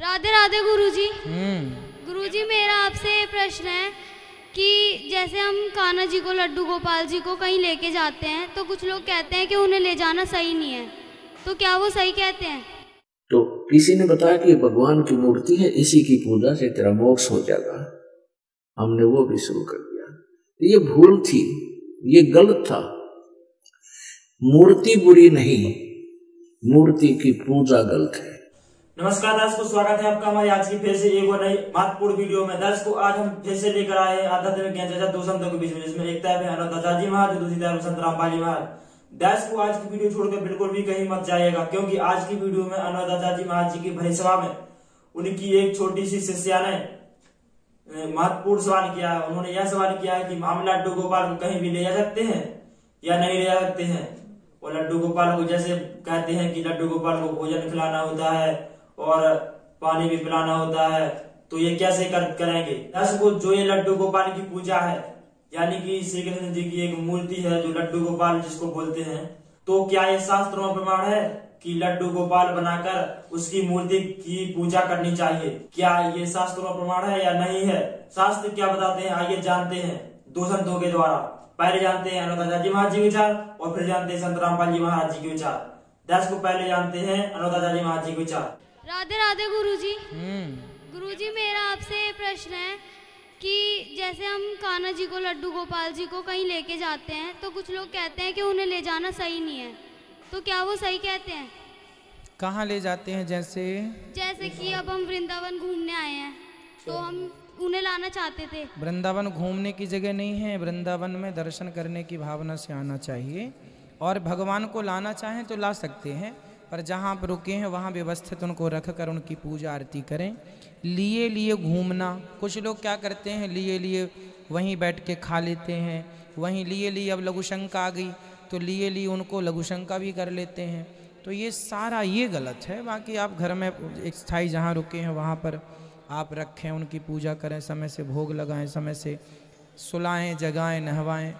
राधे राधे गुरुजी। गुरुजी मेरा आपसे प्रश्न है कि जैसे हम कान्हा जी को, लड्डू गोपाल जी को कहीं लेके जाते हैं तो कुछ लोग कहते हैं कि उन्हें ले जाना सही नहीं है, तो क्या वो सही कहते हैं? तो किसी ने बताया कि भगवान की मूर्ति है, इसी की पूजा से तेरा मोक्ष हो जाएगा। हमने वो भी शुरू कर दिया। ये भूल थी, ये गलत था। मूर्ति बुरी नहीं, मूर्ति की पूजा गलत है। नमस्कार दर्शकों, स्वागत है आपका हमारी आज की फिर से एक और नई महत्वपूर्ण वीडियो में। दर्शकों, आज हम फिर से लेकर आए हैं आध्यात्मिक ज्ञान चर्चा दो संतों के बीच में, जिसमें एक तरफ है अनंताचार्य जी महाराज, दूसरी तरफ संत रामपाल जी महाराज। दर्शकों, आज की वीडियो छोड़कर बिल्कुल भी कहीं मत जाइएगा, क्योंकि आज की वीडियो में अनंताचार्य जी महाराज जी की भरी सभा में उनकी एक छोटी सी शिष्या ने महत्वपूर्ण सवाल किया है। उन्होंने यह सवाल किया है कि हम लड्डू गोपाल को कहीं भी ले जा सकते हैं या नहीं ले जा सकते हैं। और लड्डू गोपाल को जैसे कहते हैं कि लड्डू गोपाल को भोजन खिलाना होता है और पानी भी पिलाना होता है, तो ये कैसे करेंगे? दर्शकों, जो ये लड्डू गोपाल की पूजा है, यानी कि श्री कृष्ण जी की एक मूर्ति है जो लड्डू गोपाल जिसको बोलते हैं, तो क्या ये शास्त्रों में प्रमाण है कि लड्डू गोपाल बनाकर उसकी मूर्ति की पूजा करनी चाहिए? क्या ये शास्त्रों में प्रमाण है या नहीं है? शास्त्र क्या बताते हैं, आइए जानते हैं दो संतों के द्वारा। पहले जानते हैं अनंताचार्य जी महाराज जी के विचार और फिर जानते हैं संत रामपाल जी महाराज जी के विचार। दर्शकों, पहले जानते हैं अनंताचार्य जी महाराज जी के विचार। राधे राधे गुरुजी। गुरुजी मेरा आपसे प्रश्न है कि जैसे हम कान्हा जी को, लड्डू गोपाल जी को कहीं लेके जाते हैं तो कुछ लोग कहते हैं कि उन्हें ले जाना सही नहीं है, तो क्या वो सही कहते हैं? कहाँ ले जाते हैं? जैसे कि अब हम वृंदावन घूमने आए हैं तो हम उन्हें लाना चाहते थे। वृंदावन घूमने की जगह नहीं है, वृंदावन में दर्शन करने की भावना से आना चाहिए, और भगवान को लाना चाहें तो ला सकते हैं, पर जहाँ आप रुके हैं वहाँ व्यवस्थित उनको रख कर उनकी पूजा आरती करें। लिए लिए घूमना, कुछ लोग क्या करते हैं, लिए लिए वहीं बैठ के खा लेते हैं, वहीं लिए लिए अब लघु शंका आ गई तो लिए लिए उनको लघु शंका भी कर लेते हैं, तो ये सारा ये गलत है। बाकी आप घर में एक स्थायी जहाँ रुके हैं वहाँ पर आप रखें, उनकी पूजा करें, समय से भोग लगाएं, समय से सुलाएं, जगाएं, नहवाएं,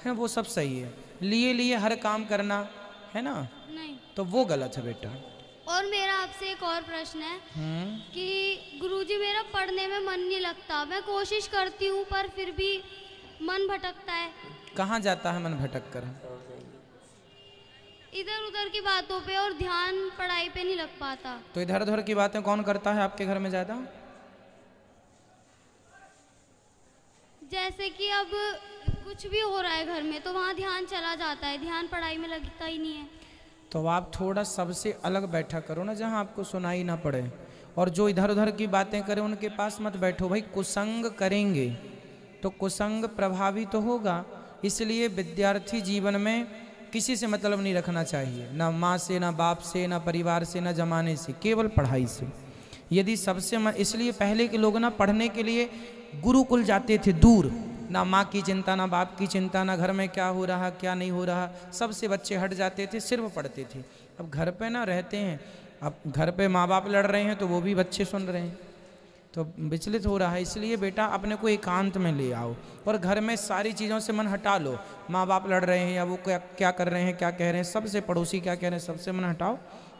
हैं, वो सब सही है। लिए लिए हर काम करना है ना, नहीं, तो वो गलत है बेटा। और मेरा आपसे एक और प्रश्न है कि गुरुजी मेरा पढ़ने में मन नहीं लगता, मैं कोशिश करती हूँ पर फिर भी मन भटकता है। कहाँ जाता है मन भटक कर? इधर उधर की बातों पे, और ध्यान पढ़ाई पे नहीं लग पाता। तो इधर उधर की बातें कौन करता है आपके घर में ज्यादा? जैसे कि अब कुछ भी हो रहा है घर में तो वहाँ ध्यान चला जाता है, ध्यान पढ़ाई में लगता ही नहीं है। तो आप थोड़ा सबसे अलग बैठा करो ना, जहाँ आपको सुनाई ना पड़े, और जो इधर उधर की बातें करें उनके पास मत बैठो। भाई कुसंग करेंगे तो कुसंग प्रभावी तो होगा, इसलिए विद्यार्थी जीवन में किसी से मतलब नहीं रखना चाहिए, ना माँ से, ना बाप से, ना परिवार से, ना जमाने से, केवल पढ़ाई से। यदि सबसे इसलिए पहले के लोग ना पढ़ने के लिए गुरुकुल जाते थे दूर, ना माँ की चिंता, ना बाप की चिंता, ना घर में क्या हो रहा क्या नहीं हो रहा, सबसे बच्चे हट जाते थे, सिर्फ पढ़ते थे। अब घर पे ना रहते हैं, अब घर पे माँ बाप लड़ रहे हैं तो वो भी बच्चे सुन रहे हैं, तो विचलित हो रहा है। इसलिए बेटा अपने को एकांत में ले आओ और घर में सारी चीज़ों से मन हटा लो। माँ बाप लड़ रहे हैं या वो क्या कर रहे हैं, क्या कह रहे हैं, सबसे पड़ोसी क्या कह रहे हैं, सबसे मन हटाओ।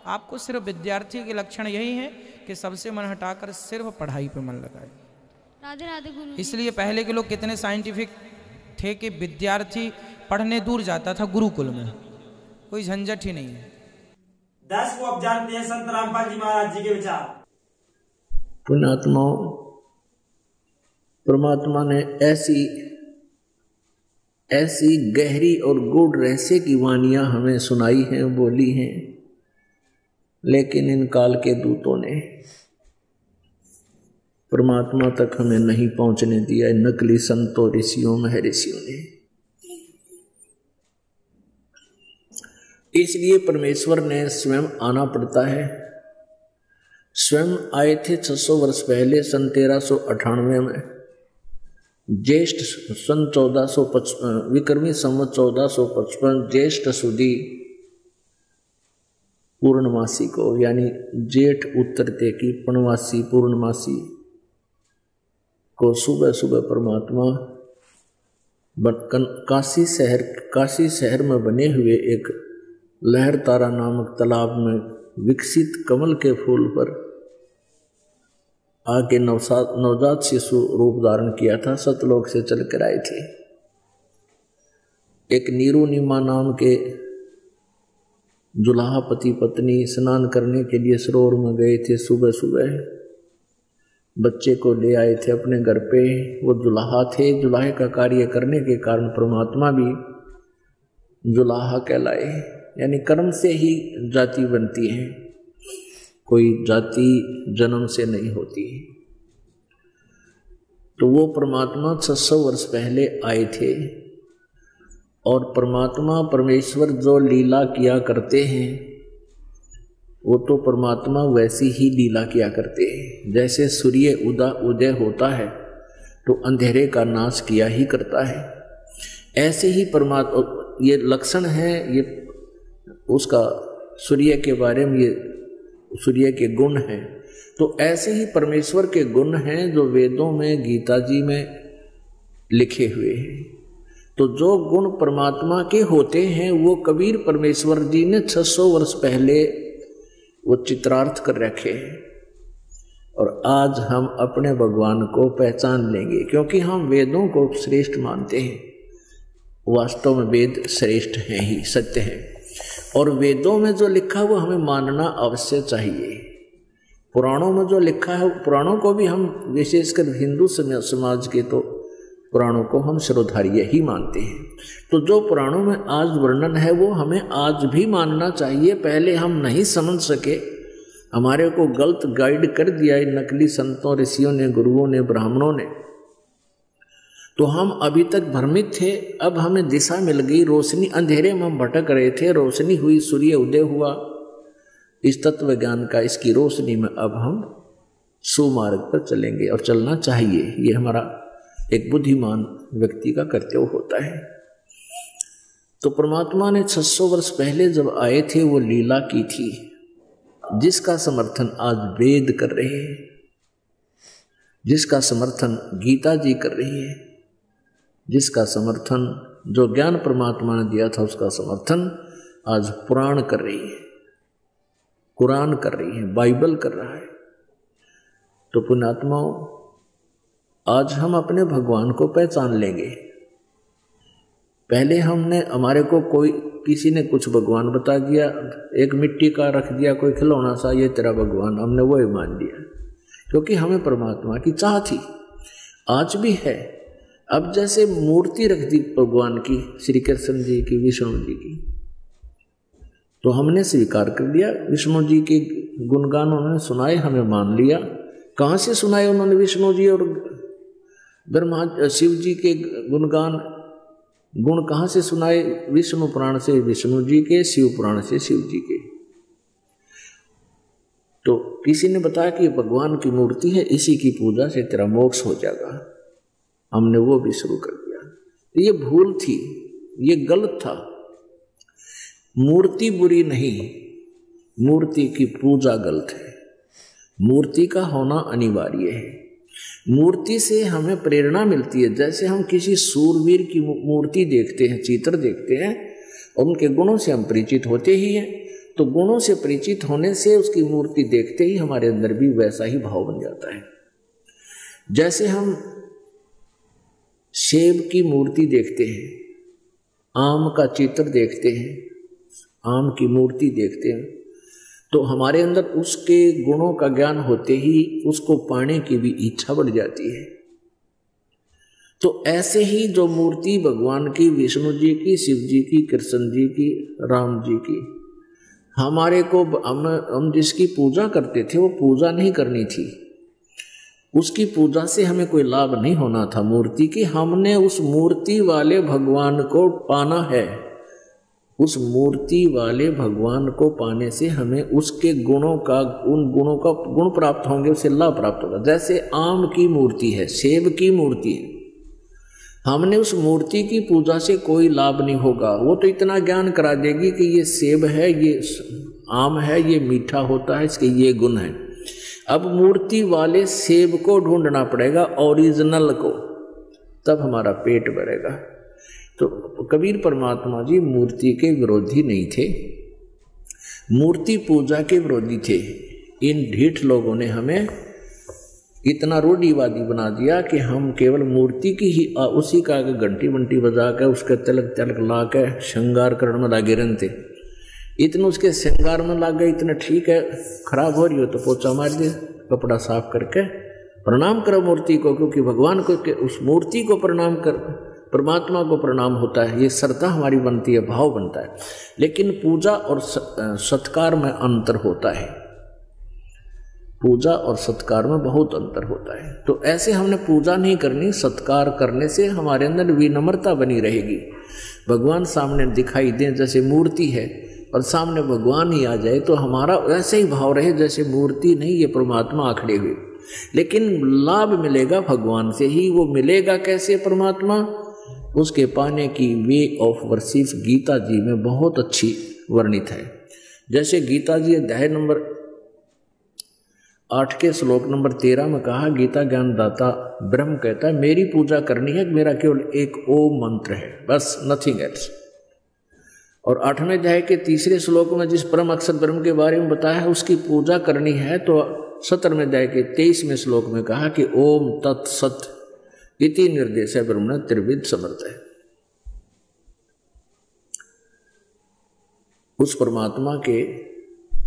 आपको सिर्फ विद्यार्थी के लक्षण यही है कि सबसे मन हटाकर सिर्फ पढ़ाई पे मन लगाए। राधे राधे गुरु। इसलिए पहले के लोग कितने साइंटिफिक थे कि विद्यार्थी पढ़ने दूर जाता था गुरुकुल में, कोई झंझट ही नहीं है। दर्शकों, अब जानते हैं संत रामपाल जी महाराज जी के विचार। पुण्यात्माओं, परमात्मा ने ऐसी गहरी और गूढ़ रहस्य की वाणियां हमें सुनाई हैं, बोली हैं, लेकिन इन काल के दूतों ने परमात्मा तक हमें नहीं पहुंचने दिया। नकली संतों, ऋषियों, महर्षियों ने। इसलिए परमेश्वर ने स्वयं आना पड़ता है। स्वयं आए थे 600 वर्ष पहले, सन 1398 में, ज्येष्ठ सन 1455, विक्रमी संवत 1455 ज्येष्ठ सुदी पूर्णमासी को, यानी जेठ उत्तरते की पूर्णमासी को सुबह सुबह परमात्मा काशी शहर में बने हुए एक लहर तारा नामक तालाब में विकसित कमल के फूल पर आके नवजात शिशु रूप धारण किया था, सतलोक से चल कर आए थे। एक नीरू नीमा नाम के जुलाहा पति पत्नी स्नान करने के लिए सरोवर में गए थे। सुबह सुबह बच्चे को ले आए थे अपने घर पे। वो जुलाहा थे, जुलाहे का कार्य करने के कारण परमात्मा भी जुलाहा कहलाए, यानी कर्म से ही जाति बनती है, कोई जाति जन्म से नहीं होती। तो वो परमात्मा 600 वर्ष पहले आए थे और परमात्मा परमेश्वर जो लीला किया करते हैं वो तो परमात्मा वैसी ही लीला किया करते हैं। जैसे सूर्य उदय होता है तो अंधेरे का नाश किया ही करता है, ऐसे ही परमात्मा, ये लक्षण है, ये उसका सूर्य के बारे में, ये सूर्य के गुण हैं। तो ऐसे ही परमेश्वर के गुण हैं जो वेदों में, गीता जी में लिखे हुए हैं। तो जो गुण परमात्मा के होते हैं वो कबीर परमेश्वर जी ने 600 वर्ष पहले वो चित्रार्थ कर रखे हैं। और आज हम अपने भगवान को पहचान लेंगे, क्योंकि हम वेदों को श्रेष्ठ मानते हैं। वास्तव में वेद श्रेष्ठ हैं ही, सत्य हैं, और वेदों में जो लिखा है वो हमें मानना अवश्य चाहिए। पुराणों में जो लिखा है, पुराणों को भी हम, विशेषकर हिंदू समाज के, तो पुराणों को हम शिरोधार्य ही मानते हैं। तो जो पुराणों में आज वर्णन है वो हमें आज भी मानना चाहिए। पहले हम नहीं समझ सके, हमारे को गलत गाइड कर दिया नकली संतों, ऋषियों ने, गुरुओं ने, ब्राह्मणों ने, तो हम अभी तक भ्रमित थे। अब हमें दिशा मिल गई, रोशनी, अंधेरे में हम भटक रहे थे, रोशनी हुई, सूर्य उदय हुआ इस तत्व ज्ञान का, इसकी रोशनी में अब हम सुमार्ग पर चलेंगे और चलना चाहिए। ये हमारा एक बुद्धिमान व्यक्ति का कर्तव्य होता है। तो परमात्मा ने 600 वर्ष पहले जब आए थे वो लीला की थी, जिसका समर्थन आज वेद कर रहे हैं, जिसका समर्थन गीता जी कर रही है, जिसका समर्थन जो ज्ञान परमात्मा ने दिया था उसका समर्थन आज पुराण कर रही है, कुरान कर रही है, बाइबल कर रहा है। तो पुण्यात्माओं, आज हम अपने भगवान को पहचान लेंगे। पहले हमारे को कोई, किसी ने कुछ भगवान बता दिया, एक मिट्टी का रख दिया कोई खिलौना सा, ये तेरा भगवान, हमने वो ही मान लिया, क्योंकि हमें परमात्मा की चाह थी, आज भी है। अब जैसे मूर्ति रख दी भगवान की, श्री कृष्ण जी की, विष्णु जी की, तो हमने स्वीकार कर लिया। विष्णु जी के गुणगान उन्होंने सुनाए, हमें मान लिया। कहाँ से सुनाए उन्होंने विष्णु जी और ब्रह्मा शिव जी के गुणगान, गुण कहाँ से सुनाए? विष्णु पुराण से विष्णु जी के, शिव पुराण से शिव जी के। तो किसी ने बताया कि भगवान की मूर्ति है, इसी की पूजा से तेरा मोक्ष हो जाएगा, हमने वो भी शुरू कर दिया। तो ये भूल थी, ये गलत था। मूर्ति बुरी नहीं, मूर्ति की पूजा गलत है। मूर्ति का होना अनिवार्य है। मूर्ति से हमें प्रेरणा मिलती है। जैसे हम किसी सूरवीर की मूर्ति देखते हैं, चित्र देखते हैं, और उनके गुणों से हम परिचित होते ही हैं, तो गुणों से परिचित होने से उसकी मूर्ति देखते ही हमारे अंदर भी वैसा ही भाव बन जाता है। जैसे हम सेब की मूर्ति देखते हैं, आम का चित्र देखते हैं, आम की मूर्ति देखते हैं, तो हमारे अंदर उसके गुणों का ज्ञान होते ही उसको पाने की भी इच्छा बढ़ जाती है। तो ऐसे ही जो मूर्ति भगवान की, विष्णु जी की, शिव जी की, कृष्ण जी की, राम जी की, हमारे को, हम जिसकी पूजा करते थे वो पूजा नहीं करनी थी। उसकी पूजा से हमें कोई लाभ नहीं होना था मूर्ति की। हमने उस मूर्ति वाले भगवान को पाना है। उस मूर्ति वाले भगवान को पाने से हमें उसके गुणों का, उन गुणों का गुण प्राप्त होंगे, उससे लाभ प्राप्त होगा। जैसे आम की मूर्ति है, सेब की मूर्ति है, हमने उस मूर्ति की पूजा से कोई लाभ नहीं होगा। वो तो इतना ज्ञान करा देगी कि ये सेब है, ये आम है, ये मीठा होता है, इसके ये गुण है। अब मूर्ति वाले सेब को ढूंढना पड़ेगा, ओरिजिनल को, तब हमारा पेट भरेगा। तो कबीर परमात्मा जी मूर्ति के विरोधी नहीं थे, मूर्ति पूजा के विरोधी थे। इन ढीठ लोगों ने हमें इतना रूढ़िवादी बना दिया कि हम केवल मूर्ति की ही उसी का घंटी बंटी बजा के उसके तिलक तिलक ला के श्रृंगार करने में लागे रहते। इतना उसके श्रृंगार में लागे, इतना ठीक है, खराब हो रही हो तो पोछा मार दे, कपड़ा साफ करके प्रणाम करो मूर्ति को, क्योंकि भगवान को के उस मूर्ति को प्रणाम कर, परमात्मा को प्रणाम होता है। ये श्रद्धा हमारी बनती है, भाव बनता है। लेकिन पूजा और सत्कार में अंतर होता है, पूजा और सत्कार में बहुत अंतर होता है। तो ऐसे हमने पूजा नहीं करनी, सत्कार करने से हमारे अंदर विनम्रता बनी रहेगी। भगवान सामने दिखाई दें जैसे मूर्ति है और सामने भगवान ही आ जाए तो हमारा वैसे ही भाव रहे जैसे मूर्ति नहीं, ये परमात्मा आखड़े हुए। लेकिन लाभ मिलेगा भगवान से ही। वो मिलेगा कैसे परमात्मा? उसके पाने की वे ऑफ वर्शिप गीता जी में बहुत अच्छी वर्णित है। जैसे गीता जी अध्याय नंबर 8 के श्लोक नंबर 13 में कहा, गीता ज्ञान दाता ब्रह्म कहता है मेरी पूजा करनी है, मेरा केवल एक ओम मंत्र है, बस, नथिंग एल्स। और 8वें अध्याय के 3 श्लोक में जिस परम अक्षर ब्रह्म के बारे में बताया है उसकी पूजा करनी है, तो 17वें अध्याय के 23वें श्लोक में कहा कि ओम तत्सत इति निर्देश है ब्रह्म त्रिविध समर्थ है। उस परमात्मा के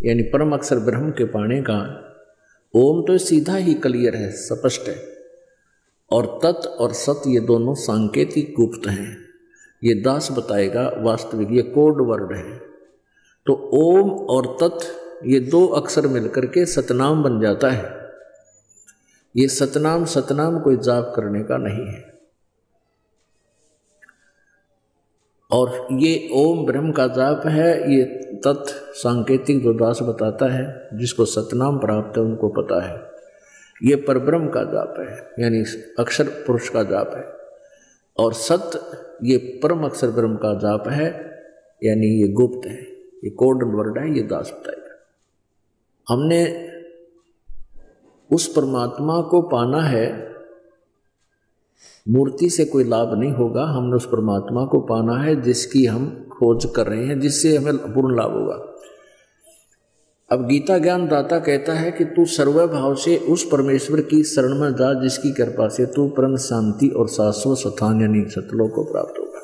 यानी परम अक्षर ब्रह्म के पाने का ओम तो सीधा ही क्लियर है, स्पष्ट है, और तत् और सत ये दोनों सांकेतिक गुप्त हैं। ये दास बताएगा, वास्तविक ये कोड वर्ड है। तो ओम और तत् ये 2 अक्षर मिलकर के सतनाम बन जाता है। ये सतनाम कोई जाप करने का नहीं है। और ये ओम ब्रह्म का जाप है, ये तत् सांकेतिक जो दास बताता है, जिसको सतनाम प्राप्त है उनको पता है। ये परब्रह्म का जाप है, यानी अक्षर पुरुष का जाप है। और सत ये परम अक्षर ब्रह्म का जाप है, यानी ये गुप्त है, ये कोड वर्ड है, ये दास बताएगा। हमने उस परमात्मा को पाना है, मूर्ति से कोई लाभ नहीं होगा। हमने उस परमात्मा को पाना है जिसकी हम खोज कर रहे हैं, जिससे हमें पूर्ण लाभ होगा। अब गीता ज्ञान दाता कहता है कि तू सर्वभाव से उस परमेश्वर की शरण में जा जिसकी कृपा से तू परम शांति और शाश्वत स्थान यानी सतलोक को प्राप्त होगा।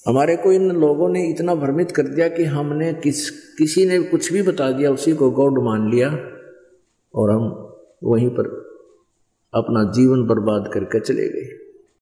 हमारे को इन लोगों ने इतना भ्रमित कर दिया कि हमने किसी ने कुछ भी बता दिया, उसी को गॉड मान लिया और हम वहीं पर अपना जीवन बर्बाद करके चले गए।